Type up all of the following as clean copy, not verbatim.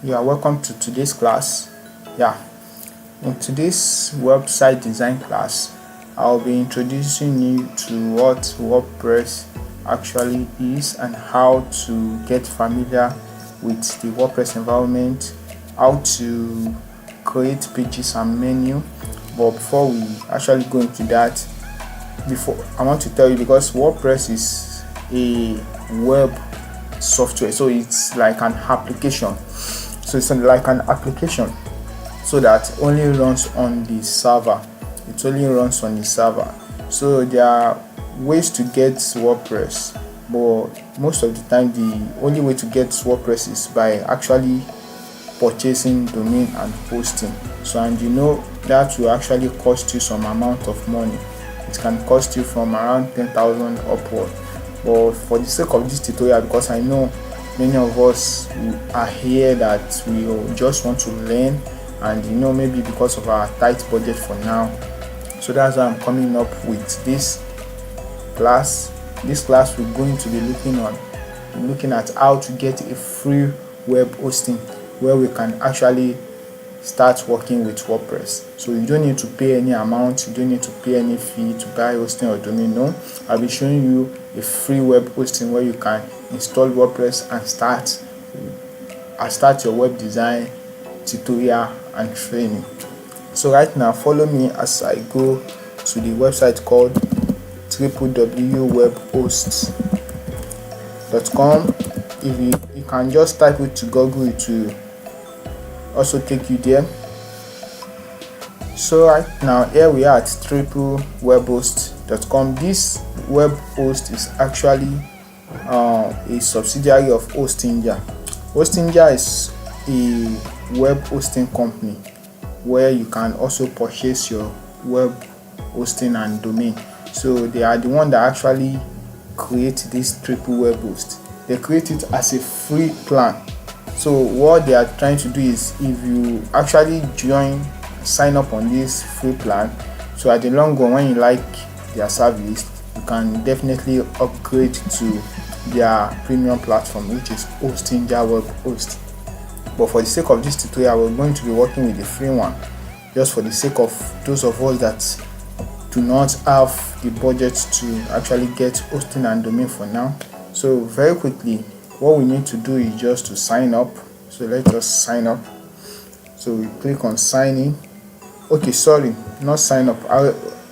You are welcome to today's class. In today's website design class, I'll be introducing you to what WordPress actually is and how to get familiar with the WordPress environment, how to create pages and menu. But before we actually go into that, I want to tell you, because WordPress is a web software, so it's like an application. So it's like an application so that only runs on the server. It only runs on the server. So there are ways to get WordPress, but most of the time the only way to get WordPress is by actually purchasing domain and hosting. So, and you know that will actually cost you some amount of money. It can cost you from around 10,000 upward. But for the sake of this tutorial, because I know many of us are here that we just want to learn, and maybe because of our tight budget for now, so that's why I'm coming up with this class. This class we're going to be looking at how to get a free web hosting where we can actually start working with WordPress. So you don't need to pay any amount, you don't need to pay any fee to buy hosting or domain. No, I'll be showing you a free web hosting where you can install WordPress and start your web design tutorial and training. So right now, follow me as I go to the website called www.webhosts.com. If you can just type it to Google, it will also take you there. So right now, here we are at www.webhosts.com. This web host is actually a subsidiary of Hostinja. Hostinja is a web hosting company where you can also purchase your web hosting and domain. So they are the one that actually create this triple web host. They create it as a free plan. So what they are trying to do is, if you actually sign up on this free plan, so at the long run, when you like their service, you can definitely upgrade to their premium platform, which is Hostinja Web Host. But for the sake of this tutorial, we're going to be working with the free one, just for the sake of those of us that do not have the budget to actually get hosting and domain for now. So very quickly, what we need to do is just to sign up. So let's just sign up. So we click on sign in. Okay, sorry, not sign up,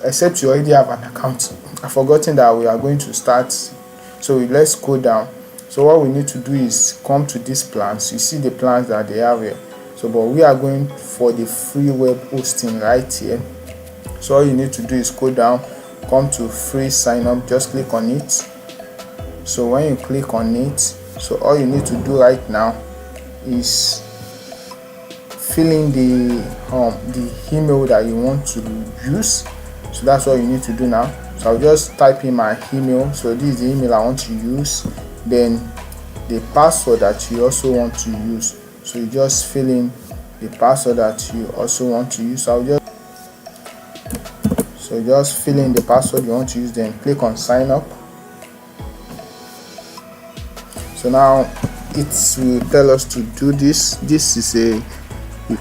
except you already have an account. I've forgotten that we are going to start. So let's go down. So what we need to do is come to these plans. You see the plans that they have here. So but we are going for the free web hosting right here. So all you need to do is go down, come to free sign up, just click on it. So when you click on it, so all you need to do right now is fill in the email that you want to use. So that's what you need to do now. So I'll just type in my email. So this is the email I want to use, then the password that you also want to use. So you just fill in the password that you also want to use. So just fill in the password you want to use, then click on sign up. So now it will tell us to do this. This is a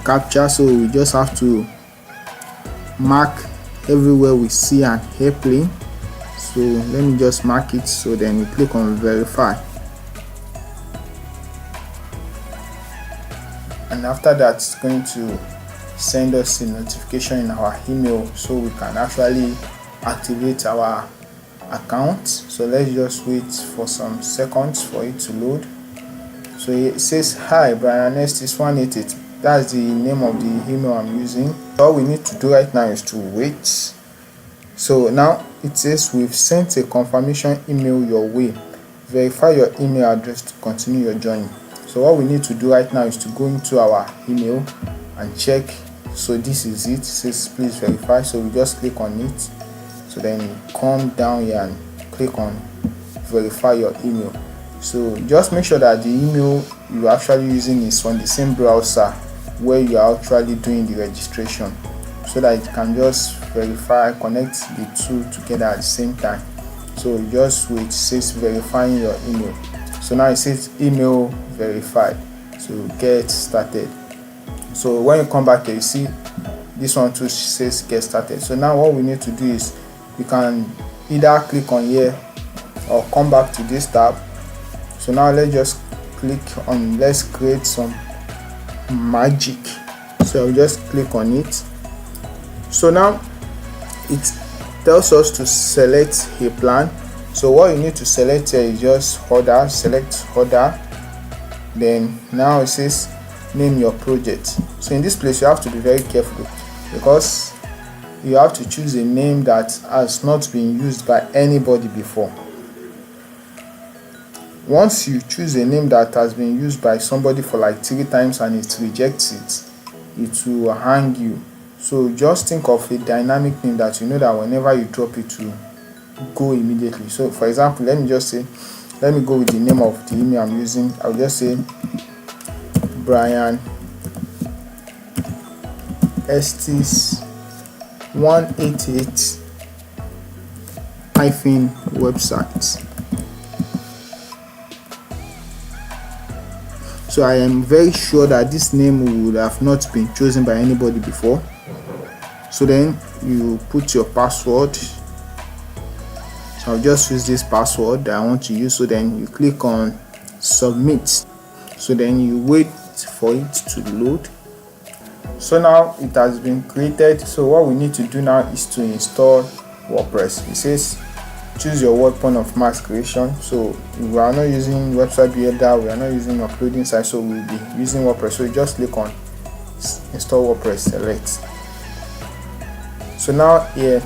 captcha, so we just have to mark everywhere we see an airplane. So let me just mark it. So then we click on verify, and after that it's going to send us a notification in our email so we can actually activate our account. So let's just wait for some seconds for it to load. So it says, hi, Brian Ernest is 188. That's the name of the email I'm using. All we need to do right now is to wait. So now it says we've sent a confirmation email your way. Verify your email address to continue your journey. So what we need to do right now is to go into our email and check. So this is it. It says please verify. So we just click on it. So then you come down here and click on verify your email. So just make sure that the email you're actually using is on the same browser where you are actually doing the registration, so that it can just connect the two together at the same time. So just wait, it says verifying your email. So now it says email verified. to get started. So when you come back here, you see this one too says get started. So now what we need to do is we can either click on here or come back to this tab. So now let's just click on, let's create some magic. So I'll just click on it. So now it tells us to select a plan. So what you need to select here is just order, select order. Then now it says name your project. So in this place you have to be very careful, because you have to choose a name that has not been used by anybody before. Once you choose a name that has been used by somebody for like 3 times and it rejects it, it will hang you. So just think of a dynamic name that you know that whenever you drop it will go immediately. So for example, let me go with the name of the email I'm using. I'll just say Brian Estes 188 website. So I am very sure that this name would have not been chosen by anybody before. So then you put your password. So I'll just use this password that I want to use. So then you click on submit. So then you wait for it to load. So now it has been created. So what we need to do now is to install WordPress. It says choose your word point of mass creation. So we are not using website builder, we are not using uploading site, so we'll be using WordPress. So you just click on install WordPress, select. So now here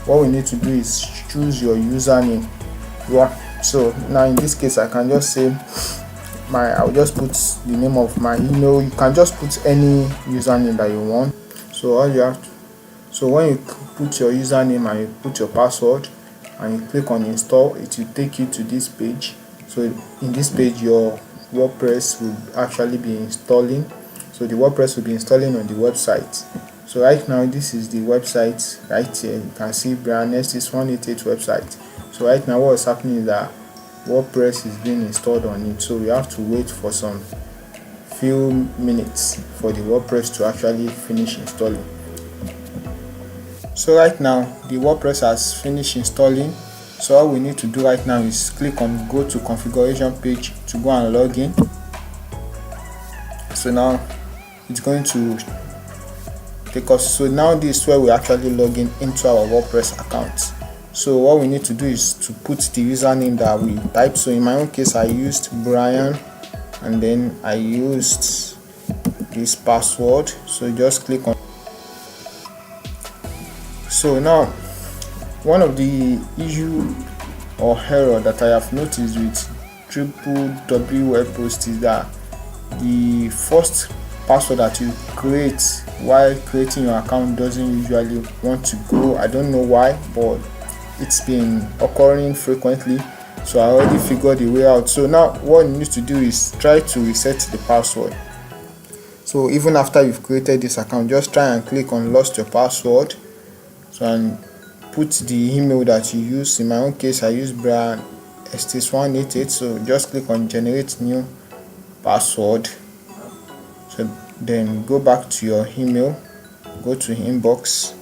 what we need to do is choose your username. So now in this case I can just say I'll just put the name of my email. You can just put any username that you want. So all you have to, so when you put your username and you put your password and you click on install, it will take you to this page. So in this page your WordPress will actually be installing. So the WordPress will be installing on the website. So right now this is the website right here. You can see Brian Estes 188 website. So right now what is happening is that WordPress is being installed on it. So we have to wait for some few minutes for the WordPress to actually finish installing. So right now the WordPress has finished installing. So all we need to do right now is click on go to configuration page to go and log in. So now it's going to take us, so now this is where we actually log in into our WordPress account. So what we need to do is to put the username that we typed. So in my own case I used Brian and then I used this password. So just click on. So now one of the issue or error that I have noticed with www web post is that the first password that you create while creating your account doesn't usually want to go. I don't know why, but it's been occurring frequently. So I already figured the way out. So now what you need to do is try to reset the password. So even after you've created this account, just try and click on lost your password. So and put the email that you use. In my own case I use Brian Estes 188. So just click on generate new password. So then go back to your email, go to inbox.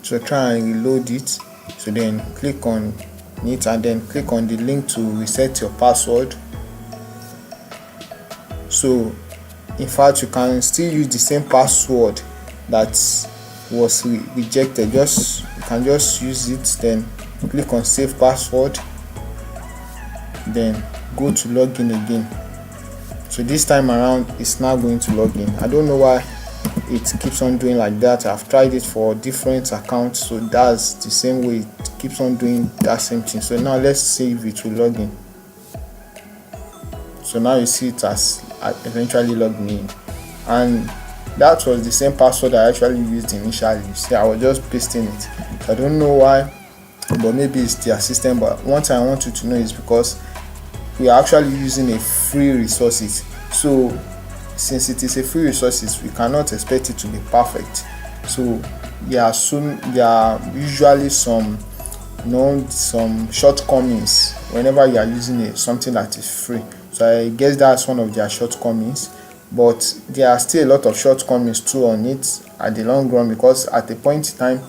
So try and reload it. So then click on it and then click on the link to reset your password. So in fact you can still use the same password that was rejected. You can just use it, then click on save password, then go to login again. So this time around it's now going to log in. I don't know why it keeps on doing like that. I've tried it for different accounts, so that's the same way, it keeps on doing that same thing. So now let's see if it will log in. So now you see it has eventually logged me in, and that was the same password I actually used initially. See, I was just pasting it. So I don't know why, but maybe it's their system. But one thing I want you to know is because we are actually using a free resources. So since it is a free resources, we cannot expect it to be perfect. So there are usually some some shortcomings whenever you are using something that is free. So I guess that's one of their shortcomings, but there are still a lot of shortcomings too on it at the long run, because at a point in time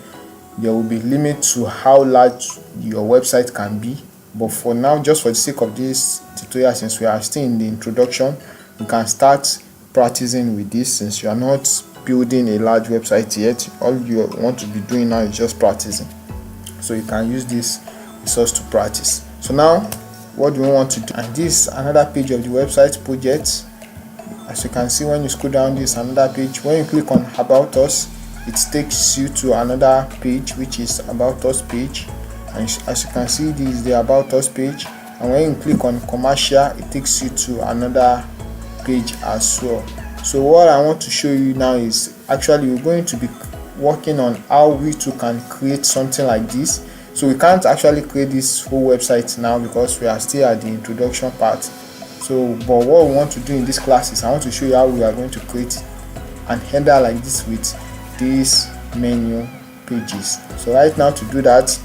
there will be limit to how large your website can be. But for now, just for the sake of this tutorial, since we are still in the introduction, you can start practicing with this. Since you are not building a large website yet, all you want to be doing now is just practicing, so you can use this resource to practice. So now what do we want to do? And this is another page of the website project. As you can see, when you scroll down, this is another page. When you click on about us, it takes you to another page, which is about us page. And as you can see, this is the about us page. And when you click on commercial, it takes you to another page as well. So what I want to show you now is actually we're going to be working on how we too can create something like this. So we can't actually create this whole website now because we are still at the introduction part. So but what we want to do in this class is I want to show you how we are going to create an header like this with these menu pages. So right now, to do that,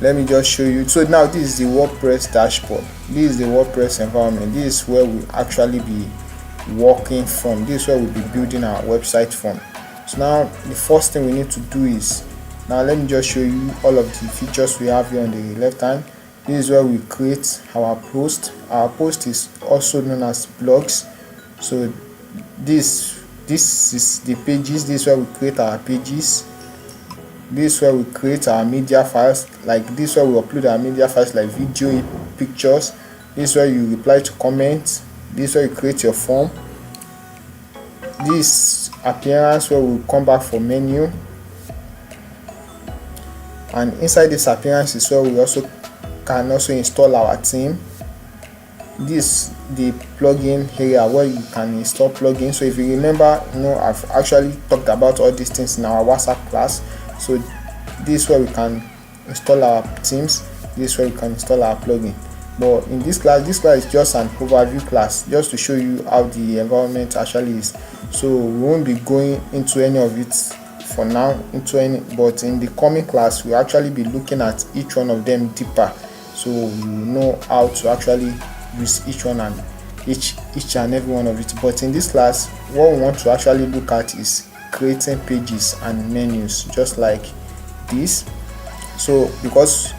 let me just show you. So now this is the WordPress dashboard. This is the WordPress environment. This is where we actually be working from. This is where we'll be building our website from. So now the first thing we need to do is, now let me just show you all of the features we have here on the left hand. This is where we create our post. Our post is also known as blogs. So this is the pages. This is where we create our pages. This is where we create our media files. Like this is where we upload our media files like video, pictures. This is where you reply to comments. This is where you create your form. This appearance where we come back for menu, and inside this appearance is where we also can install our theme. This the plugin area where you can install plugins. So if you remember, I've actually talked about all these things in our WhatsApp class. So this is where we can install our themes. This is where we can install our plugin. But in this class is just an overview class, just to show you how the environment actually is. So we won't be going into any of it for now, but in the coming class we'll actually be looking at each one of them deeper, so you know how to actually use each one and each and every one of it. But in this class, what we want to actually look at is creating pages and menus, just like this. So because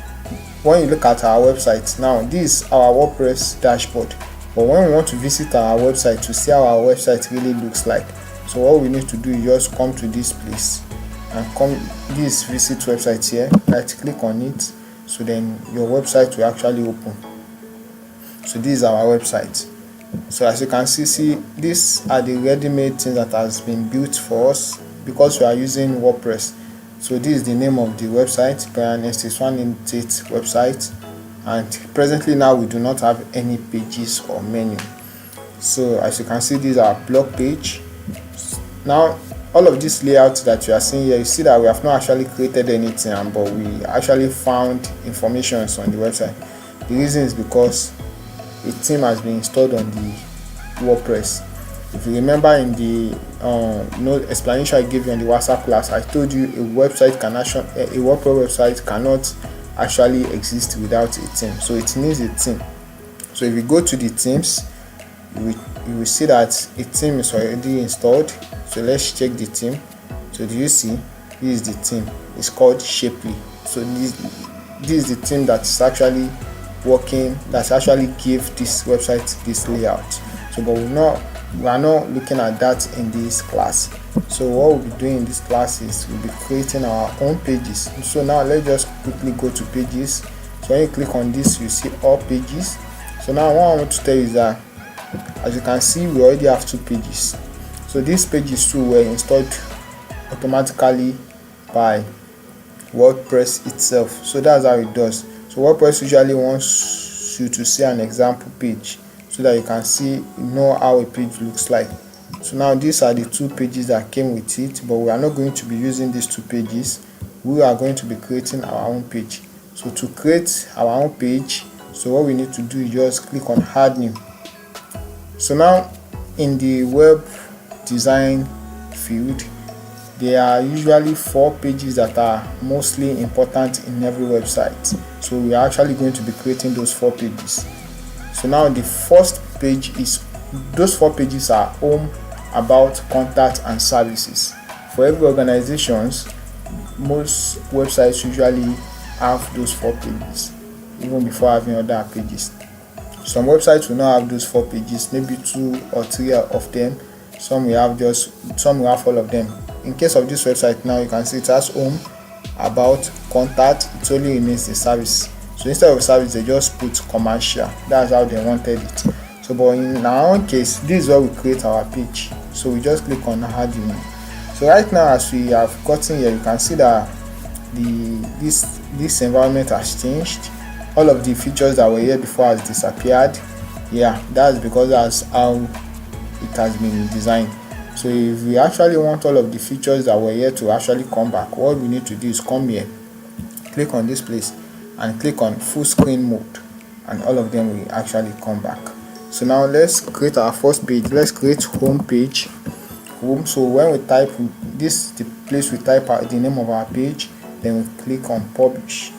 when you look at our website now, this is our WordPress dashboard, but when we want to visit our website to see how our website really looks like, so what we need to do is just come to this place and come this visit website here, right click on it, so then your website will actually open. So this is our website. So as you can see these are the ready-made things that has been built for us because we are using WordPress. So this is the name of the website, Brian Estes 188 website, and presently now we do not have any pages or menu. So as you can see, this is our blog page. Now all of this layout that you are seeing here, you see that we have not actually created anything, but we actually found information on the website. The reason is because a theme has been installed on the WordPress. If you remember in the explanation I gave you on the WhatsApp class, I told you a WordPress website cannot actually exist without a theme. So it needs a theme. So if you go to the themes, you will see that a theme is already installed. So let's check the theme. So do you see? This is the theme. It's called Shapely. So this is the theme that's actually working, that's actually give this website this layout. So but we are not looking at that in this class. So what we'll be doing in this class is we'll be creating our own pages. So now let's just quickly go to pages. So when you click on this, you see all pages. So now what I want to tell you is that, as you can see, we already have 2 pages. So these pages too were installed automatically by WordPress itself. So that's how it does. So WordPress usually wants you to see an example page so that you can know how a page looks like. So now these are the 2 pages that came with it, but we are not going to be using these 2 pages. We are going to be creating our own page. So to create our own page, so what we need to do is just click on add new. So now in the web design field, there are usually 4 pages that are mostly important in every website. So we are actually going to be creating those 4 pages. So now the first page is, those 4 pages are home, about, contact and services. For every organizations, most websites usually have those 4 pages even before having other pages. Some websites will not have those 4 pages, maybe 2 or 3 of them. Some will have all of them. In case of this website now, you can see it has home, about, contact. It only remains the service. So instead of service, they just put commercial. That's how they wanted it. So but in our own case, this is where we create our page. So we just click on add new. So right now, as we have gotten here, you can see that this environment has changed. All of the features that were here before has disappeared. Yeah, that's because that's how it has been designed. So if we actually want all of the features that were here to actually come back, what we need to do is come here, click on this place and click on full screen mode, and all of them will actually come back. So now let's create our first page. Let's create home page. Home. So when we type this, the place we type out the name of our page, then we click on publish.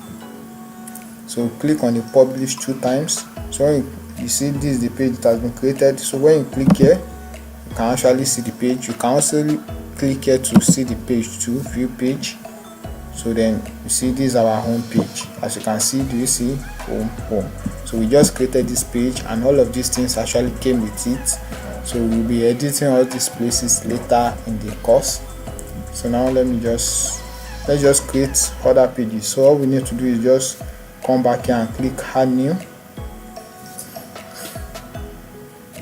So click on the publish 2 times. So when you see this is the page that has been created. So when you click here, you can actually see the page. You can also click here to see the page too, view page. So then you see this is our home page. As you can see, do you see home? So we just created this page and all of these things actually came with it. So we'll be editing all these places later in the course. So now let's just create other pages. So all we need to do is just come back here and click add new.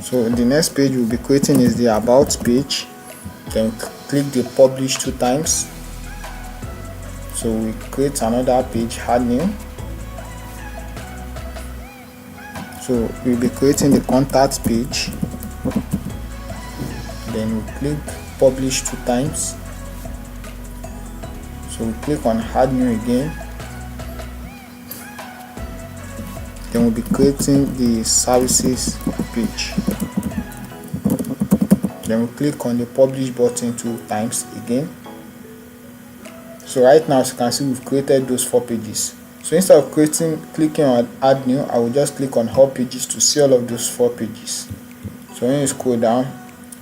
So the next page we'll be creating is the about page. Then click the publish 2 times. So we create another page, add new. So we'll be creating the contact page. Then we click publish 2 times. So we click on add new again. Then we'll be creating the services page. Then we click on the publish button 2 times again. So right now, as you can see, we've created those 4 pages. So instead of clicking on add new, I will just click on all pages to see all of those 4 pages. So when you scroll down,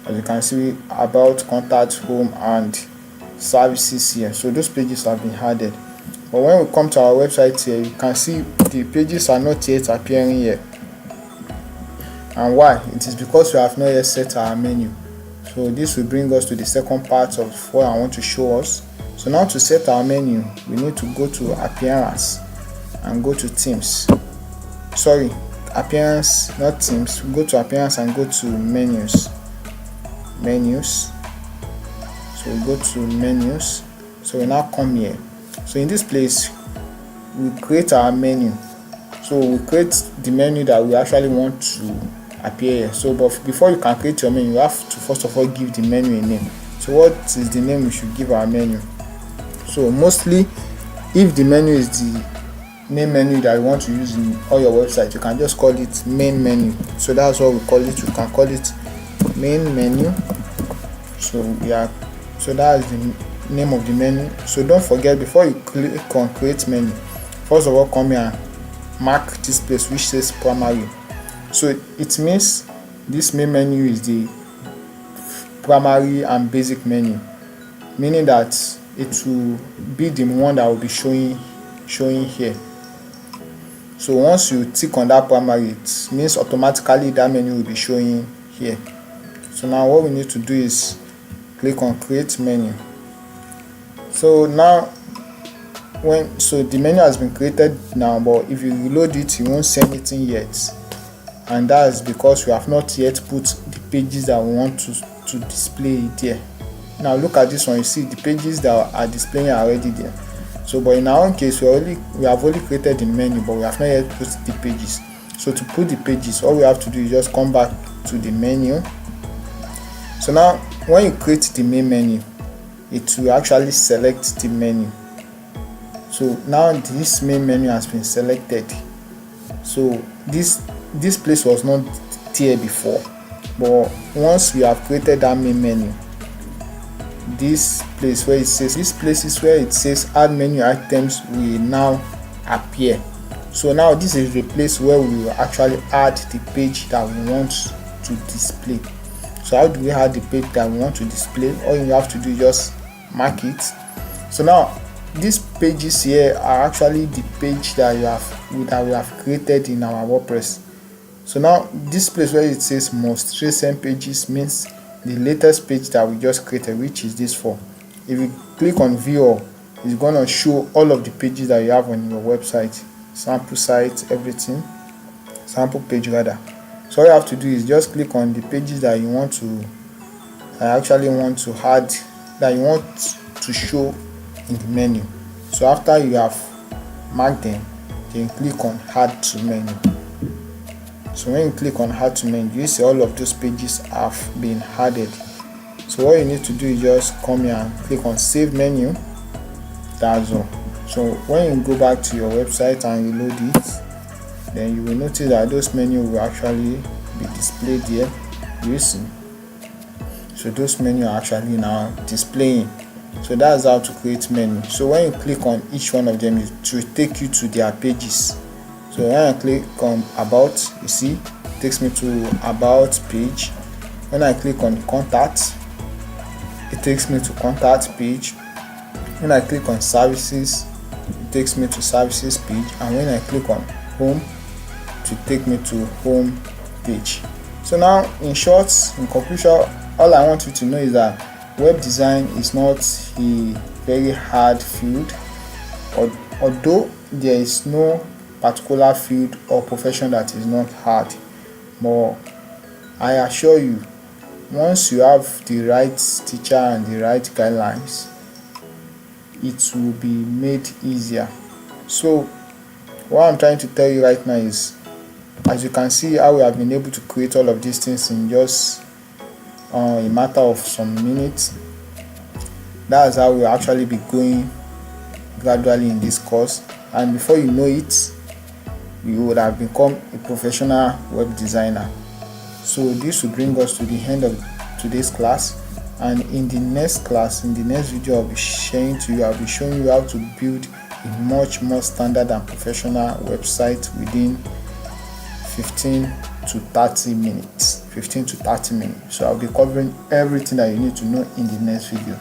as you can see, about, contact, home and services here. So those pages have been added. But when we come to our website here, you can see the pages are not yet appearing here. And why? It is because we have not yet set our menu. So this will bring us to the second part of what I want to show us. So now to set our menu, we need to go to appearance and go to themes. Sorry, appearance, not themes. We go to appearance and go to menus. So we go to menus. So we now come here. So in this place, we create our menu. So we create the menu that we actually want to appear here. So but before you can create your menu, you have to first of all give the menu a name. So what is the name we should give our menu? So mostly, if the menu is the main menu that you want to use in all your website, you can just call it main menu. So that's what we call it. You can call it main menu. So so that is the name of the menu. So don't forget, before you click on create menu, first of all come here and mark this place which says primary. So it means this main menu is the primary and basic menu, meaning that it will be the one that will be showing here. So once you tick on that primary, it means automatically that menu will be showing here. So now what we need to do is click on create menu. So now the menu has been created now, but if you reload it, you won't see anything yet, and that is because we have not yet put the pages that we want to display there. Now look at this one. You see the pages that are displaying are already there. So but in our own case, we have only created the menu, but we have not yet put the pages. So to put the pages, all we have to do is just come back to the menu. So now when you create the main menu, it will actually select the menu. So now this main menu has been selected. So this place was not there before, but once we have created that main menu, this place where it says add menu items will now appear. So now this is the place where we will actually add the page that we want to display. So how do we add the page that we want to display? All you have to do is just mark it. So now these pages here are actually the page that we have created in our WordPress. So now this place where it says most recent pages means the latest page that we just created, which is this for. If you click on view all, it's going to show all of the pages that you have on your website, sample site, everything, sample page rather. So all you have to do is just click on the pages that you want to actually want to add, that you want to show in the menu. So after you have marked them, then click on add to menu. So when you click on add to menu, you see all of those pages have been added. So what you need to do is just come here and click on save menu. That's all. So when you go back to your website and you load it, then you will notice that those menus will actually be displayed here. You see, so those menus are actually now displaying. So that's how to create menu. So when you click on each one of them, it will take you to their pages. So when I click on about, you see it takes me to about page. When I click on contact, it takes me to contact page. When I click on services, it takes me to services page. And when I click on home, it will take me to home page. So now in short, in conclusion, all I want you to know is that web design is not a very hard field, although there is no particular field or profession that is not hard. But I assure you, once you have the right teacher and the right guidelines, it will be made easier. So what I'm trying to tell you right now is, as you can see how we have been able to create all of these things in just a matter of some minutes. That's how we'll actually be going gradually in this course, and before you know it, you would have become a professional web designer. So this will bring us to the end of today's class, and in the next class, in the next video, I'll be showing you how to build a much more standard and professional website within 15 to 30 minutes. So I'll be covering everything that you need to know in the next video.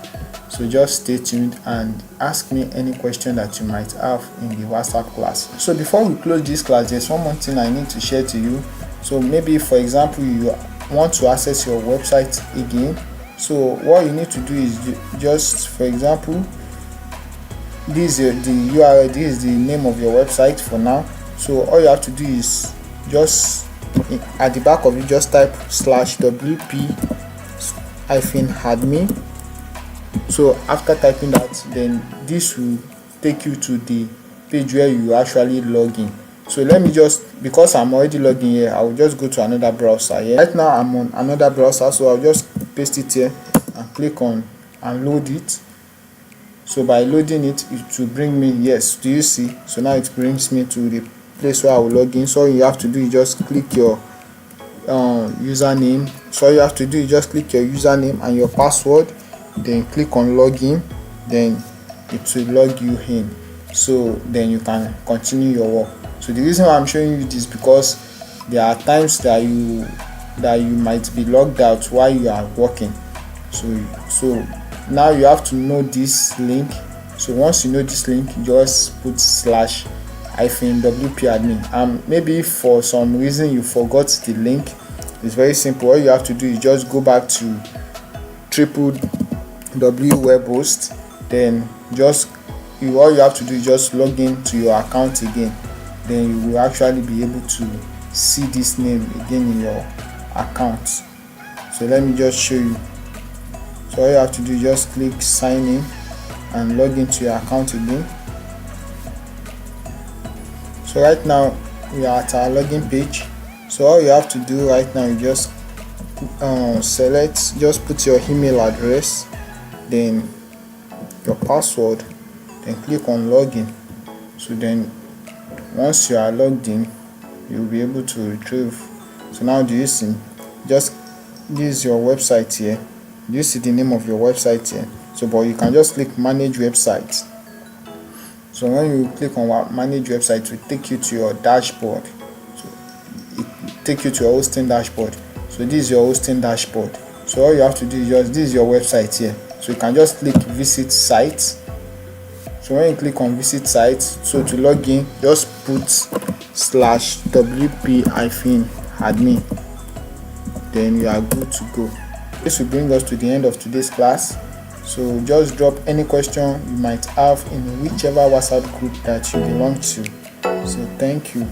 So just stay tuned and ask me any question that you might have in the WhatsApp class. So before we close this class, there's one more thing I need to share to you. So maybe, for example, you want to access your website again. So what you need to do is just, for example, this is the URL, this is the name of your website for now. So all you have to do is just at the back of it, just type /wp-admin. So after typing that, then this will take you to the page where you actually log in. So let me just, because I'm already logged in here, I will just go to another browser here. Right now I'm on another browser, so I'll just paste it here and click on and load it. So by loading it, it will bring me, yes, do you see? So now it brings me to the place where I will log in. So all you have to do is just click your username. So all you have to do is just click your username and your password, then click on login, then it will log you in. So then you can continue your work. So the reason why I'm showing you this, because there are times that you might be logged out while you are working. So now you have to know this link. So once you know this link, just put /wp-admin. Maybe for some reason you forgot the link. It's very simple. All you have to do is just go back to www.webhost, then all you have to do is just log in to your account again. Then you will actually be able to see this name again in your account. So let me just show you. So all you have to do is just click sign in and log into your account again. So right now we are at our login page. So all you have to do right now is just just put your email address, then your password, then click on login. So then once you are logged in, you'll be able to retrieve. So now do you see, just this is your website here. Do you see the name of your website here? So but you can just click manage website. So when you click on manage website, it will take you to your dashboard. So it will take you to your hosting dashboard. So this is your hosting dashboard. So all you have to do is just, this is your website here. So you can just click visit site. So when you click on visit site, so to log in, just put /wp-admin, then you are good to go. This will bring us to the end of today's class. So just drop any question you might have in whichever WhatsApp group that you belong to. So thank you.